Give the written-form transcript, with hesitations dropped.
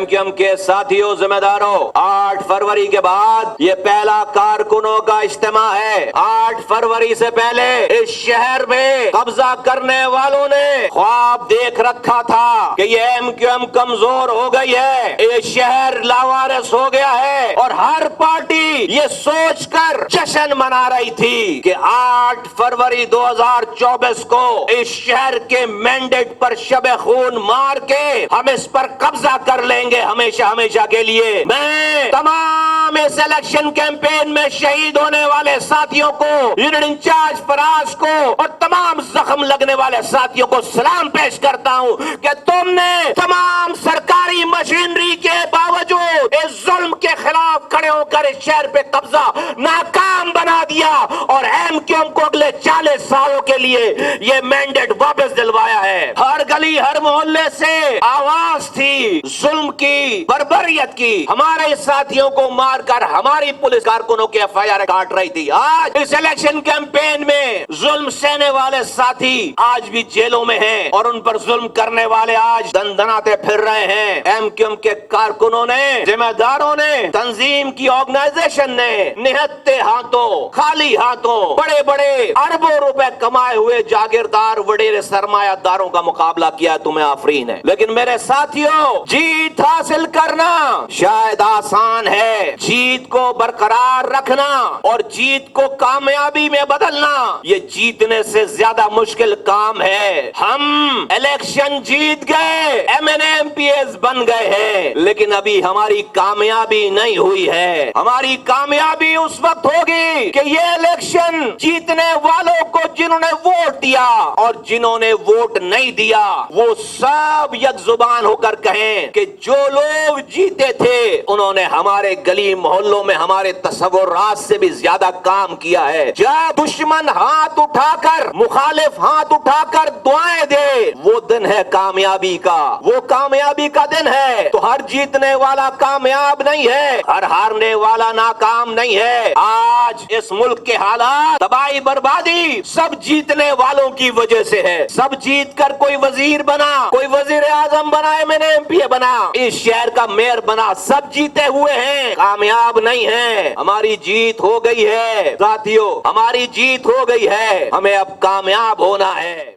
MQM के साथियों, जिम्मेदारों, 8 फरवरी के बाद ये पहला कारकुनों का इज्तिमा है। 8 फरवरी से पहले इस शहर में कब्जा करने वालों ने ख्वाब देख रखा था कि ये एमक्यूएम कमजोर हो गई है, ये शहर लावारिस हो गया है, और हर पार्टी ये सोचकर जश्न मना रही थी कि 8 फरवरी 2024 को इस शहर के मैंडेट पर शबे खून मार के हम इस पर कब्जा कर लेंगे हमेशा हमेशा के लिए। मैं तमाम इस इलेक्शन कैंपेन में शहीद होने वाले साथियों को, यूनिट इंचार्ज फराज को और तमाम जख्म लगने वाले साथियों को सलाम पेश करता हूं कि तुमने तमाम सरकारी मशीनरी के बावजूद इस जुल्म के खिलाफ खड़े होकर इस शहर पे कब्जा नाकाम बना दिया और एमक्यूएम को अगले 40 सालों के लिए ये मैंडेट वापस दिलवाया है। हर गली हर मोहल्ले से आवाज थी जुल्म की, बर्बरियत की। हमारे साथियों को मारकर हमारी पुलिस कारकुनों के एफआईआर काट रही थी। आज इस इलेक्शन कैंपेन में जुल्म सहने वाले साथी आज भी जेलों में हैं और उन पर जुल्म करने वाले आज दंदनाते फिर रहे हैं। एमक्यूएम के कारकुनों ने, जिम्मेदारों ने, तंजीम की ऑर्गेनाइजेशन ने निहत्ते हाथों, खाली हाथों बड़े बड़े अरबों रुपए कमाए हुए जागीरदार वडेरे सरमायादारों का मुकाबला किया। तुम्हें आफरीन है। लेकिन मेरे साथियों, जीत हासिल करना शायद आसान है, जीत को बरकरार रखना और जीत को कामयाबी में बदलना ये जीतने से ज्यादा मुश्किल काम है। हम इलेक्शन जीत गए, एमएनएमपीएस बन गए हैं, लेकिन अभी हमारी कामयाबी नहीं हुई है। हमारी कामयाबी उस वक्त होगी कि ये इलेक्शन जीतने वालों को जिन्होंने वोट दिया और जिन्होंने वोट नहीं दिया वो सब एक जुबान होकर कहें कि जो लोग जीते थे उन्होंने हमारे गली मोहल्लों में हमारे तसव्वुरात से भी ज्यादा काम किया है। जब दुश्मन हाथ उठाकर, मुखालिफ हाथ उठाकर दुआएं दे, वो दिन है कामयाबी का, वो कामयाबी का दिन है। तो हर जीतने वाला कामयाब नहीं है, हर हारने वाला नाकाम नहीं है। आज इस मुल्क के हालात, तबाही, बर्बादी सब जीतने वालों की वजह से है। सब जीत कर कोई वजीर बना, कोई वजीर आजम बना, एमएनएमपी बना, इस शहर का मेयर बना, सब जीते हुए हैं, कामयाब नहीं है। हमारी जीत हो गई है साथियों, हमारी जीत हो गई है, हमें अब कामयाब होना है।